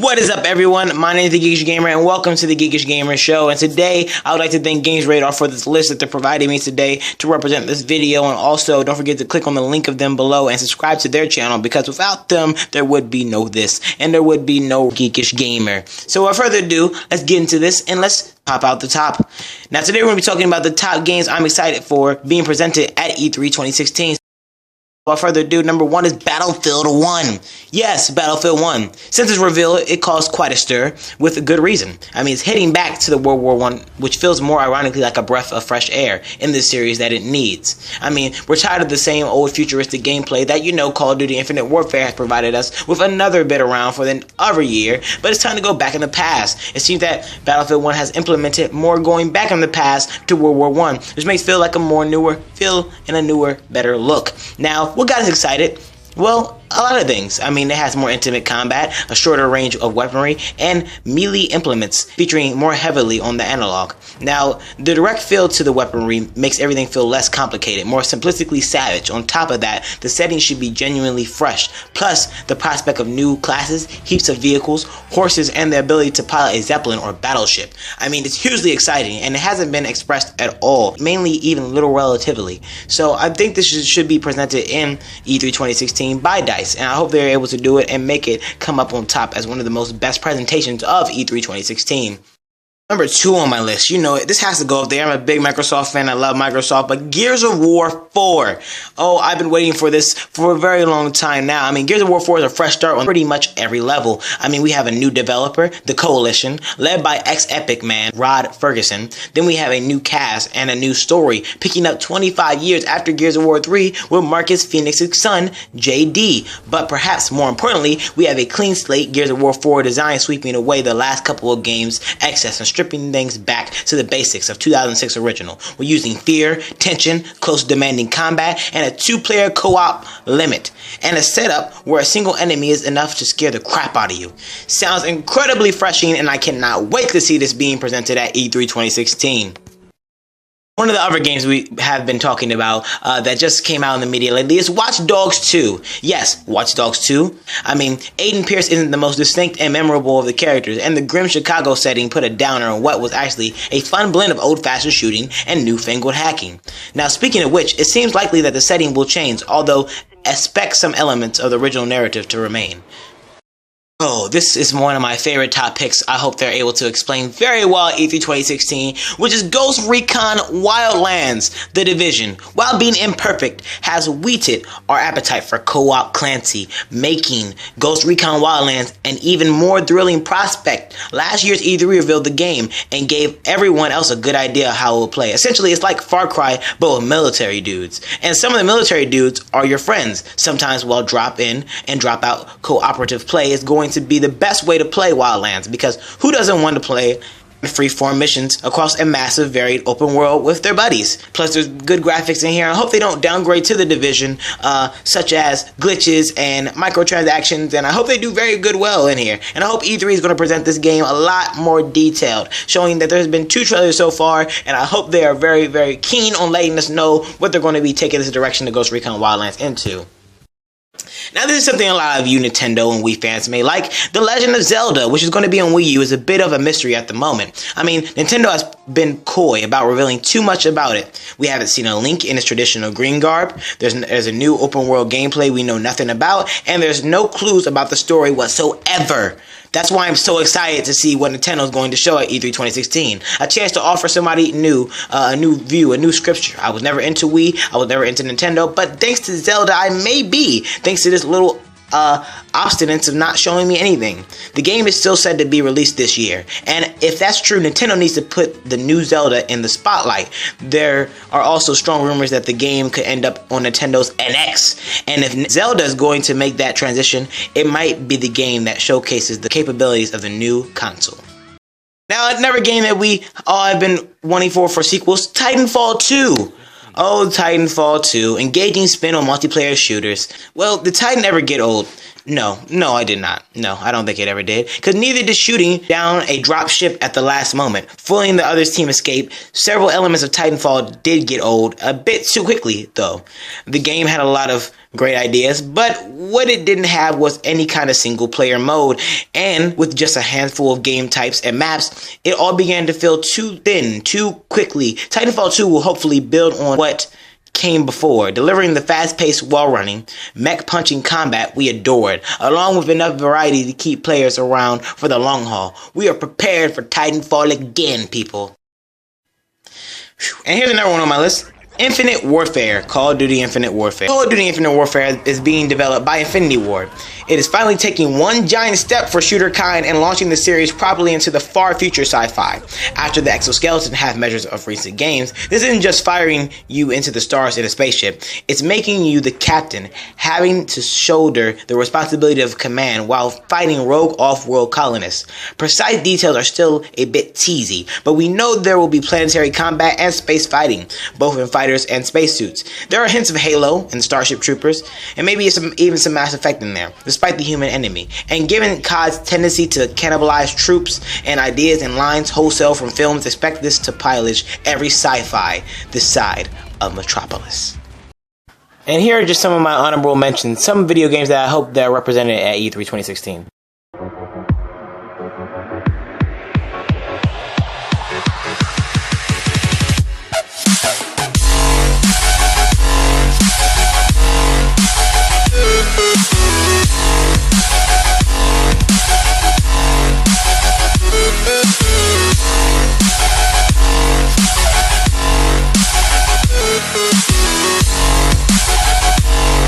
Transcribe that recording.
What is up, everyone? My name is the Geekish Gamer, and welcome to the Geekish Gamer Show. And today, I would like to thank Games Radar for this list that they're providing me today to represent this video. And also, don't forget to click on the link of them below and subscribe to their channel, because without them, there would be no this, and there would be no Geekish Gamer. So, without further ado, let's get into this, and let's pop out the top. Now, today we're going to be talking about the top games I'm excited for being presented at E3 2016. Without further ado, number one is Battlefield 1. Yes, Battlefield 1. Since its reveal, it caused quite a stir, with a good reason. I mean, it's heading back to the World War I, which feels more ironically like a breath of fresh air in this series that it needs. I mean, we're tired of the same old futuristic gameplay that, Call of Duty Infinite Warfare has provided us with another bit around for the other year, but it's time to go back in the past. It seems that Battlefield 1 has implemented more going back in the past to World War I, which makes it feel like a newer, better look. Now, what got us excited? Well, a lot of things. I mean, it has more intimate combat, a shorter range of weaponry, and melee implements featuring more heavily on the analog. Now, the direct feel to the weaponry makes everything feel less complicated, more simplistically savage. On top of that, the setting should be genuinely fresh. Plus, the prospect of new classes, heaps of vehicles, horses, and the ability to pilot a zeppelin or battleship. I mean, it's hugely exciting, and it hasn't been expressed at all, mainly even little relatively. So, I think this should be presented in E3 2016 by DICE. And I hope they're able to do it and make it come up on top as one of the most best presentations of E3 2016. Number 2 on my list, this has to go up there. I'm a big Microsoft fan. I love Microsoft, but Gears of War 4. Oh, I've been waiting for this for a very long time now. I mean, Gears of War 4 is a fresh start on pretty much every level. I mean, we have a new developer, the Coalition, led by ex-Epic man, Rod Ferguson. Then we have a new cast and a new story, picking up 25 years after Gears of War 3 with Marcus Phoenix's son, JD. But perhaps more importantly, we have a clean slate Gears of War 4 design sweeping away the last couple of games' excess and stripping things back to the basics of 2006 original. We're using fear, tension, close demanding combat, and a 2-player co-op limit, and a setup where a single enemy is enough to scare the crap out of you. Sounds incredibly refreshing, and I cannot wait to see this being presented at E3 2016. One of the other games we have been talking about that just came out in the media lately is Watch Dogs 2. Yes, Watch Dogs 2. I mean, Aiden Pierce isn't the most distinct and memorable of the characters, and the grim Chicago setting put a downer on what was actually a fun blend of old-fashioned shooting and newfangled hacking. Now, speaking of which, it seems likely that the setting will change, although expect some elements of the original narrative to remain. Oh, this is one of my favorite top picks. I hope they're able to explain very well at E3 2016, which is Ghost Recon Wildlands. The Division, while being imperfect, has wheated our appetite for co-op Clancy, making Ghost Recon Wildlands an even more thrilling prospect. Last year's E3 revealed the game and gave everyone else a good idea how it will play. Essentially, it's like Far Cry, but with military dudes. And some of the military dudes are your friends. Sometimes while drop in and drop out cooperative play is going to be the best way to play Wildlands, because who doesn't want to play freeform missions across a massive, varied open world with their buddies? Plus, there's good graphics in here. I hope they don't downgrade to the Division, such as glitches and microtransactions, and I hope they do very well in here. And I hope E3 is going to present this game a lot more detailed, showing that there's been 2 trailers so far, and I hope they are very keen on letting us know what they're going to be taking this direction to Ghost Recon Wildlands into. Now, this is something a lot of you Nintendo and Wii fans may like. The Legend of Zelda, which is going to be on Wii U, is a bit of a mystery at the moment. I mean, Nintendo has been coy about revealing too much about it. We haven't seen a Link in his traditional green garb. There's a new open world gameplay we know nothing about, and there's no clues about the story whatsoever. That's why I'm so excited to see what Nintendo's going to show at E3 2016. A chance to offer somebody new, a new view, a new scripture. I was never into Wii, I was never into Nintendo, but thanks to Zelda, I may be, thanks to this little obstinance of not showing me anything. The game is still said to be released this year, and if that's true, Nintendo needs to put the new Zelda in the spotlight. There are also strong rumors that the game could end up on Nintendo's NX, and if Zelda is going to make that transition, it might be the game that showcases the capabilities of the new console. Now, another game that we all have been wanting for sequels, Titanfall 2. Oh, Titanfall 2, engaging spin on multiplayer shooters. Well, did Titan ever get old? No, I did not. No, I don't think it ever did. Because neither did shooting down a drop ship at the last moment, fooling the other's team escape. Several elements of Titanfall did get old a bit too quickly, though. The game had a lot of great ideas, but what it didn't have was any kind of single player mode, and with just a handful of game types and maps, it all began to feel too thin, too quickly. Titanfall 2 will hopefully build on what came before, delivering the fast-paced, wall-running, mech-punching combat we adored, along with enough variety to keep players around for the long haul. We are prepared for Titanfall again, people. And here's another one on my list. Infinite Warfare, Call of Duty Infinite Warfare. Call of Duty Infinite Warfare is being developed by Infinity Ward. It is finally taking one giant step for shooter kind and launching the series properly into the far future sci-fi. After the exoskeleton half measures of recent games, this isn't just firing you into the stars in a spaceship, it's making you the captain, having to shoulder the responsibility of command while fighting rogue off-world colonists. Precise details are still a bit teasy, but we know there will be planetary combat and space fighting, both in fighters and spacesuits. There are hints of Halo and Starship Troopers, and maybe even some Mass Effect in there, despite the human enemy. And given COD's tendency to cannibalize troops and ideas and lines wholesale from films, expect this to pillage every sci-fi this side of Metropolis. And here are just some of my honorable mentions, some video games that I hope that are represented at E3 2016.